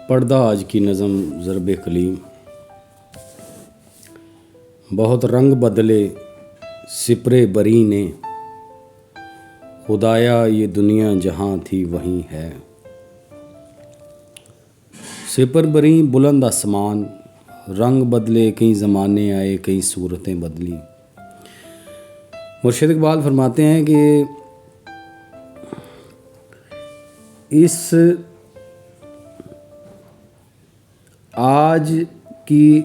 پردہ آج کی نظم ضرب کلیم۔ بہت رنگ بدلے سپرے بری نے، خدایا یہ دنیا جہاں تھی وہیں ہے۔ سپر بری بلند آسمان، رنگ بدلے کئی زمانے آئے کئی صورتیں بدلی۔ مرشد اقبال فرماتے ہیں کہ اس آج کی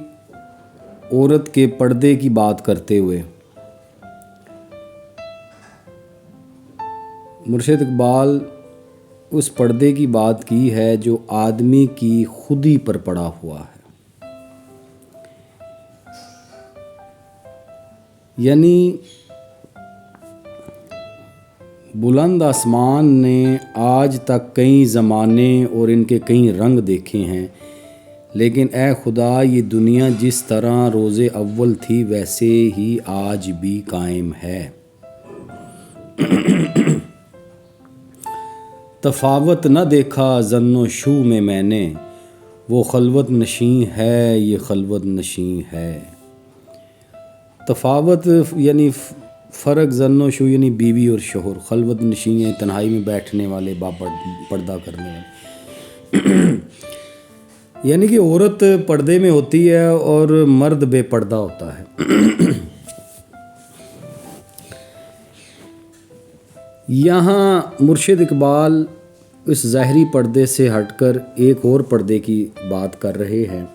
عورت کے پردے کی بات کرتے ہوئے مرشد اقبال اس پردے کی بات کی ہے جو آدمی کی خودی پر پڑا ہوا ہے۔ یعنی بلند آسمان نے آج تک کئی زمانے اور ان کے کئی رنگ دیکھے ہیں، لیکن اے خدا یہ دنیا جس طرح روز اول تھی ویسے ہی آج بھی قائم ہے۔ تفاوت نہ دیکھا ظن و شو میں نے، وہ خلوت نشیں ہے یہ خلوت نشیں ہے۔ تفاوت یعنی فرق، ظن و شو یعنی بیوی اور شوہر، خلوت نشیں ہیں تنہائی میں بیٹھنے والے، پردہ کرنے والے۔ یعنی کہ عورت پردے میں ہوتی ہے اور مرد بے پردہ ہوتا ہے۔ یہاں مرشد اقبال اس ظاہری پردے سے ہٹ کر ایک اور پردے کی بات کر رہے ہیں،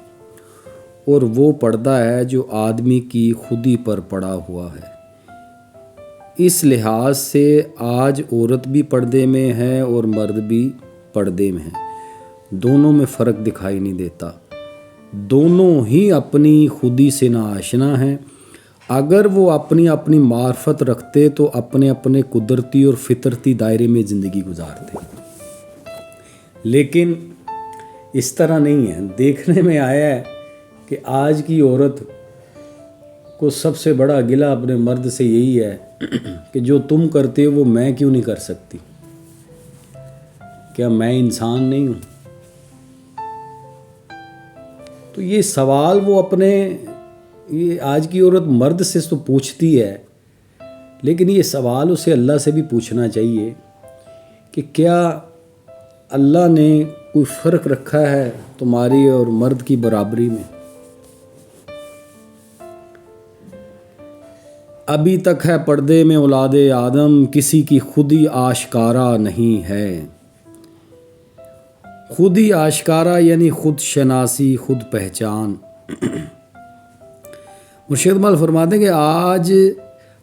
اور وہ پردہ ہے جو آدمی کی خودی پر پڑا ہوا ہے۔ اس لحاظ سے آج عورت بھی پردے میں ہے اور مرد بھی پردے میں ہے، دونوں میں فرق دکھائی نہیں دیتا، دونوں ہی اپنی خودی سے ناآشنا ہیں۔ اگر وہ اپنی اپنی معرفت رکھتے تو اپنے اپنے قدرتی اور فطرتی دائرے میں زندگی گزارتے، لیکن اس طرح نہیں ہے۔ دیکھنے میں آیا ہے کہ آج کی عورت کو سب سے بڑا گلہ اپنے مرد سے یہی ہے کہ جو تم کرتے ہو وہ میں کیوں نہیں کر سکتی؟ کیا میں انسان نہیں ہوں؟ تو یہ سوال وہ اپنے یہ آج کی عورت مرد سے تو پوچھتی ہے، لیکن یہ سوال اسے اللہ سے بھی پوچھنا چاہیے کہ کیا اللہ نے کوئی فرق رکھا ہے تمہاری اور مرد کی برابری میں؟ ابھی تک ہے پردے میں اولاد آدم، کسی کی خودی آشکارا نہیں ہے۔ خودی آشکارا یعنی خود شناسی، خود پہچان۔ مرشد اقبال فرماتے ہیں کہ آج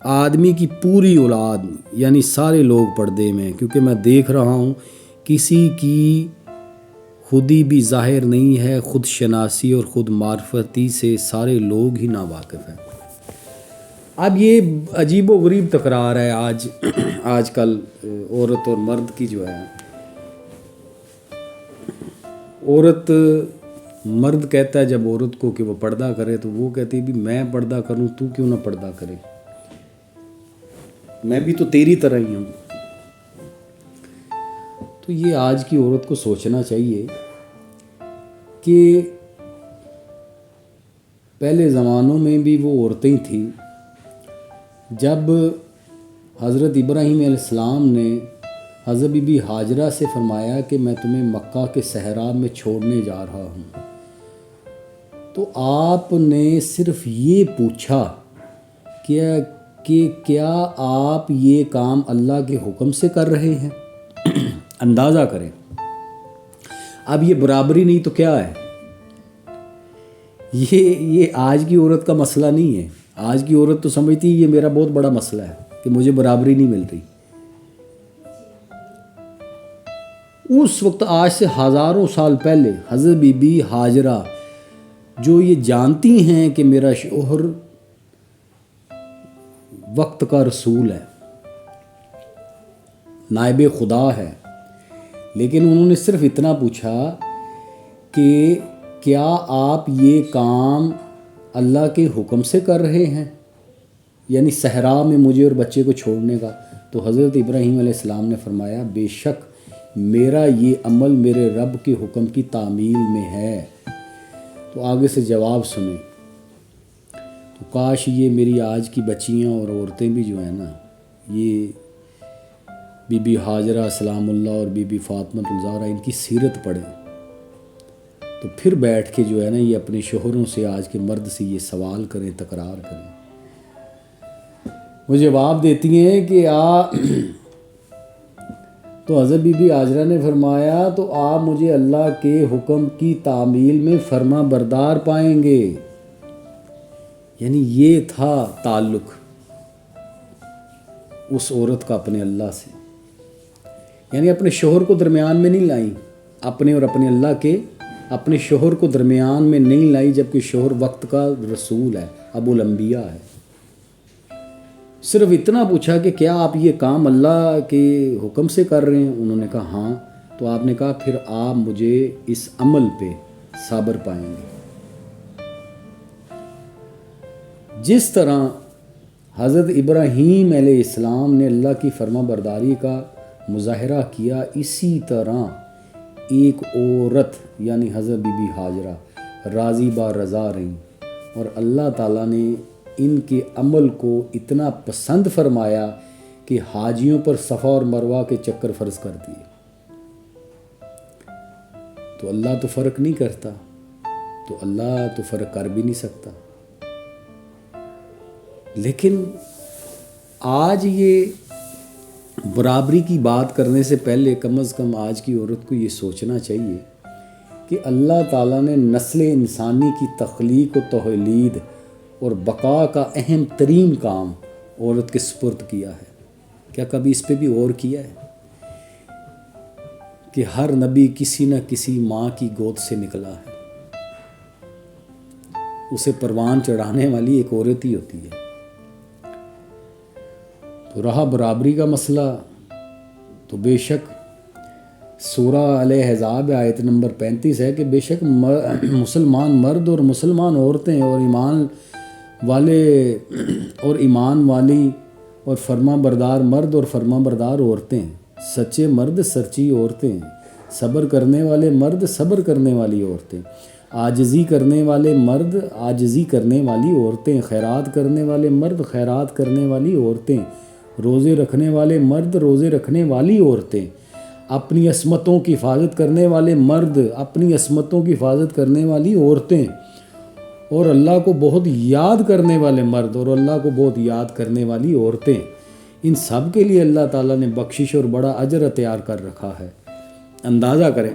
آدمی کی پوری اولاد یعنی سارے لوگ پردے میں ہیں، کیونکہ میں دیکھ رہا ہوں کسی کی خودی بھی ظاہر نہیں ہے، خود شناسی اور خود معرفتی سے سارے لوگ ہی ناواقف ہیں۔ اب یہ عجیب و غریب تکرار ہے آج کل عورت اور مرد کی جو ہے۔ عورت مرد کہتا ہے جب عورت کو کہ وہ پردہ کرے تو وہ کہتی ہے بھی میں پردہ کروں تو کیوں نہ پردہ کرے، میں بھی تو تیری طرح ہی ہوں۔ تو یہ آج کی عورت کو سوچنا چاہیے کہ پہلے زمانوں میں بھی وہ عورتیں تھیں۔ جب حضرت ابراہیم علیہ السلام نے حضرت بی بی ہاجرہ سے فرمایا کہ میں تمہیں مکہ کے صحرا میں چھوڑنے جا رہا ہوں، تو آپ نے صرف یہ پوچھا کہ کیا آپ یہ کام اللہ کے حکم سے کر رہے ہیں؟ اندازہ کریں، اب یہ برابری نہیں تو کیا ہے؟ یہ آج کی عورت کا مسئلہ نہیں ہے۔ آج کی عورت تو سمجھتی ہے یہ میرا بہت بڑا مسئلہ ہے کہ مجھے برابری نہیں مل رہی۔ اس وقت آج سے ہزاروں سال پہلے حضرت بی بی ہاجرہ جو یہ جانتی ہیں کہ میرا شوہر وقت کا رسول ہے، نائب خدا ہے، لیکن انہوں نے صرف اتنا پوچھا کہ کیا آپ یہ کام اللہ کے حکم سے کر رہے ہیں، یعنی صحرا میں مجھے اور بچے کو چھوڑنے کا؟ تو حضرت ابراہیم علیہ السلام نے فرمایا بے شک میرا یہ عمل میرے رب کے حکم کی تعمیل میں ہے۔ تو آگے سے جواب سنیں۔ تو کاش یہ میری آج کی بچیاں اور عورتیں بھی جو ہیں نا، یہ بی بی ہاجرہ سلام اللہ اور بی بی فاطمہ الزہرا، ان کی سیرت پڑھیں، تو پھر بیٹھ کے جو ہے نا یہ اپنے شوہروں سے، آج کے مرد سے یہ سوال کریں، تکرار کریں۔ وہ جواب دیتی ہیں کہ تو حضرت بی بی ہاجرہ نے فرمایا تو آپ مجھے اللہ کے حکم کی تعمیل میں فرما بردار پائیں گے۔ یعنی یہ تھا تعلق اس عورت کا اپنے اللہ سے، یعنی اپنے شوہر کو درمیان میں نہیں لائیں، اپنے اور اپنے اللہ کے، اپنے شوہر کو درمیان میں نہیں لائی، جبکہ شوہر وقت کا رسول ہے، ابو الانبیاء ہے۔ صرف اتنا پوچھا کہ کیا آپ یہ کام اللہ کے حکم سے کر رہے ہیں؟ انہوں نے کہا ہاں۔ تو آپ نے کہا پھر آپ مجھے اس عمل پہ صابر پائیں گے۔ جس طرح حضرت ابراہیم علیہ السلام نے اللہ کی فرما برداری کا مظاہرہ کیا، اسی طرح ایک عورت یعنی حضرت بی بی ہاجرہ راضی با رضا رہیں، اور اللہ تعالیٰ نے ان کے عمل کو اتنا پسند فرمایا کہ حاجیوں پر صفا اور مروہ کے چکر فرض کر دیے۔ تو اللہ تو فرق نہیں کرتا، تو اللہ تو فرق کر بھی نہیں سکتا، لیکن آج یہ برابری کی بات کرنے سے پہلے کم از کم آج کی عورت کو یہ سوچنا چاہیے کہ اللہ تعالیٰ نے نسل انسانی کی تخلیق و تولید اور بقا کا اہم ترین کام عورت کے سپرد کیا ہے۔ کیا کبھی اس پہ بھی غور کیا ہے کہ ہر نبی کسی نہ کسی ماں کی گود سے نکلا ہے، اسے پروان چڑھانے والی ایک عورت ہی ہوتی ہے۔ تو رہا برابری کا مسئلہ، تو بے شک سورہ الاحزاب آیت نمبر 35 ہے کہ بے شک مسلمان مرد اور مسلمان عورتیں اور ایمان والی اور فرما بردار مرد اور فرما بردار عورتیں، سچے مرد سچی عورتیں، صبر کرنے والے مرد صبر کرنے والی عورتیں، عاجزی کرنے والے مرد عاجزی کرنے والی عورتیں، خیرات کرنے والے مرد خیرات کرنے والی عورتیں، روزے رکھنے والے مرد روزے رکھنے والی عورتیں، اپنی عصمتوں کی حفاظت کرنے والے مرد اپنی عصمتوں کی حفاظت کرنے والی عورتیں، اور اللہ کو بہت یاد کرنے والے مرد اور اللہ کو بہت یاد کرنے والی عورتیں، ان سب کے لیے اللہ تعالیٰ نے بخشش اور بڑا اجر تیار کر رکھا ہے۔ اندازہ کریں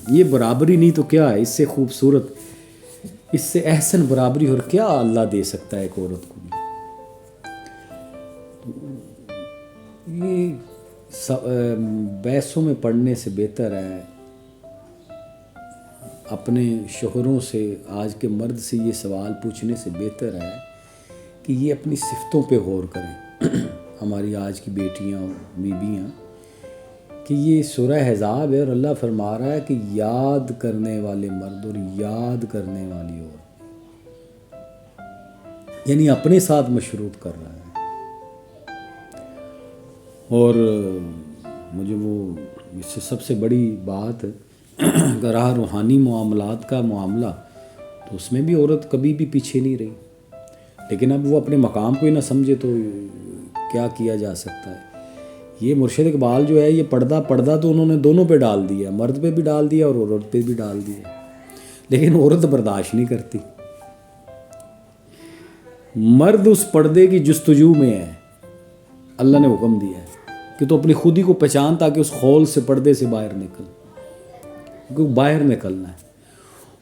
یہ برابری نہیں تو کیا ہے، اس سے خوبصورت، اس سے احسن برابری اور کیا اللہ دے سکتا ہے ایک عورت کو بھی۔ یہ بحثوں میں پڑھنے سے بہتر ہے اپنے شوہروں سے، آج کے مرد سے یہ سوال پوچھنے سے بہتر ہے کہ یہ اپنی صفتوں پہ غور کریں ہماری آج کی بیٹیاں اور بیویاں، کہ یہ سورہ احزاب ہے اور اللہ فرما رہا ہے کہ یاد کرنے والے مرد اور یاد کرنے والی عورت، یعنی اپنے ساتھ مشروط کر رہا ہے۔ اور مجھے وہ اس سے سب سے بڑی بات اگر رہا روحانی معاملات کا معاملہ، تو اس میں بھی عورت کبھی بھی پیچھے نہیں رہی، لیکن اب وہ اپنے مقام کو ہی نہ سمجھے تو کیا کیا جا سکتا ہے۔ یہ مرشد اقبال جو ہے یہ پردہ تو انہوں نے دونوں پہ ڈال دیا، مرد پہ بھی ڈال دیا اور عورت پہ بھی ڈال دیا، لیکن عورت برداشت نہیں کرتی۔ مرد اس پردے کی جستجو میں ہے، اللہ نے حکم دیا ہے کہ تو اپنی خودی کو پہچان تاکہ اس خول سے پردے سے باہر نکلنا ہے،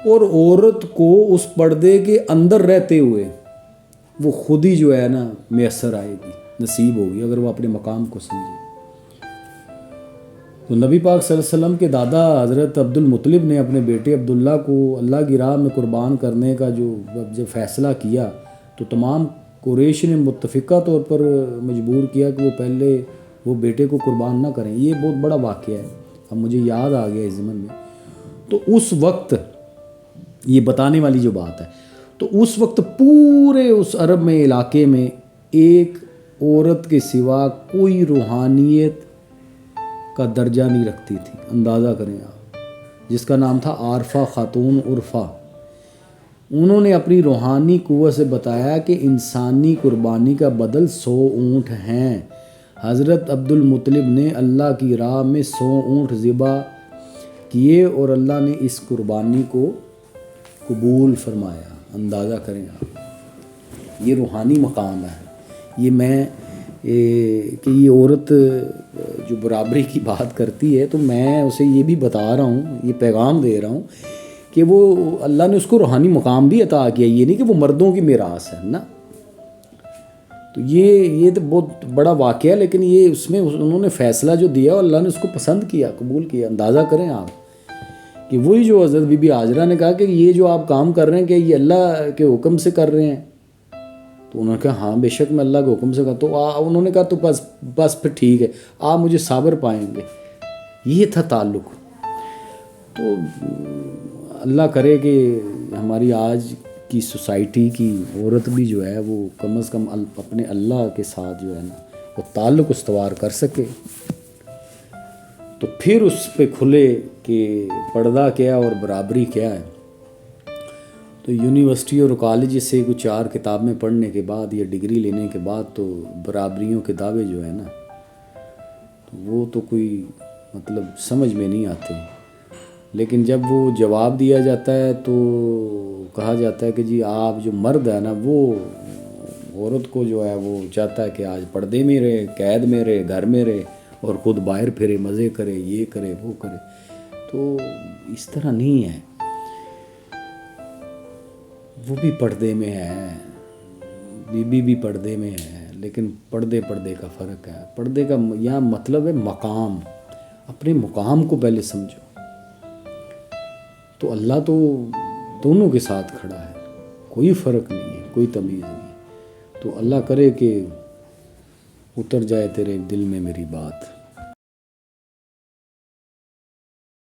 اور عورت کو اس پردے کے اندر رہتے ہوئے وہ خودی جو ہے نا میسر آئے گی، نصیب ہوگی اگر وہ اپنے مقام کو سمجھے۔ تو نبی پاک صلی اللہ علیہ وسلم کے دادا حضرت عبد المطلب نے اپنے بیٹے عبداللہ کو اللہ کی راہ میں قربان کرنے کا جب فیصلہ کیا تو تمام قریش نے متفقہ طور پر مجبور کیا کہ وہ پہلے وہ بیٹے کو قربان نہ کریں۔ یہ بہت بڑا واقعہ ہے، اب مجھے یاد آ گیا اس ضمن میں۔ تو اس وقت یہ بتانے والی جو بات ہے، تو اس وقت پورے اس عرب میں علاقے میں ایک عورت کے سوا کوئی روحانیت کا درجہ نہیں رکھتی تھی، اندازہ کریں آپ، جس کا نام تھا عارفہ خاتون عرفہ۔ انہوں نے اپنی روحانی قوت سے بتایا کہ انسانی قربانی کا بدل 100 اونٹ ہیں۔ حضرت عبد المطلب نے اللہ کی راہ میں 100 اونٹ ذبح کیے اور اللہ نے اس قربانی کو قبول فرمایا۔ اندازہ کریں آپ، یہ روحانی مقام ہے۔ یہ میں کہ یہ عورت جو برابری کی بات کرتی ہے، تو میں اسے یہ بھی بتا رہا ہوں، یہ پیغام دے رہا ہوں کہ وہ اللہ نے اس کو روحانی مقام بھی عطا کیا، یہ نہیں کہ وہ مردوں کی میراث ہے نا۔ تو یہ تو بہت بڑا واقعہ ہے، لیکن یہ اس میں انہوں نے فیصلہ جو دیا اللہ نے اس کو پسند کیا، قبول کیا۔ اندازہ کریں آپ کہ وہی جو حضرت بی بی ہاجرہ نے کہا کہ یہ جو آپ کام کر رہے ہیں کہ یہ اللہ کے حکم سے کر رہے ہیں، تو انہوں نے کہا ہاں بے شک میں اللہ کے حکم سے کہا۔ تو انہوں نے کہا تو بس پھر ٹھیک ہے، آپ مجھے صابر پائیں گے۔ یہ تھا تعلق۔ تو اللہ کرے کہ ہماری آج کی سوسائٹی کی عورت بھی جو ہے وہ کم از کم اپنے اللہ کے ساتھ جو ہے نا وہ تعلق استوار کر سکے، تو پھر اس پہ کھلے کہ پردہ کیا اور برابری کیا ہے۔ تو یونیورسٹی اور کالج سے کچھ 4 کتابیں پڑھنے کے بعد یا ڈگری لینے کے بعد تو برابریوں کے دعوے جو ہے نا تو وہ تو کوئی مطلب سمجھ میں نہیں آتے، لیکن جب وہ جواب دیا جاتا ہے تو کہا جاتا ہے کہ جی آپ جو مرد ہے نا وہ عورت کو جو ہے وہ چاہتا ہے کہ آج پردے میں رہے، قید میں رہے، گھر میں رہے اور خود باہر پھرے، مزے کرے، یہ کرے وہ کرے۔ تو اس طرح نہیں ہے، وہ بھی پردے میں ہے، بی بی بھی پردے میں ہے، لیکن پردے کا فرق ہے۔ پردے کا یہاں مطلب ہے مقام، اپنے مقام کو پہلے سمجھو۔ تو اللہ تو دونوں کے ساتھ کھڑا ہے، کوئی فرق نہیں ہے، کوئی تمیز نہیں۔ تو اللہ کرے کہ اتر جائے تیرے دل میں میری بات۔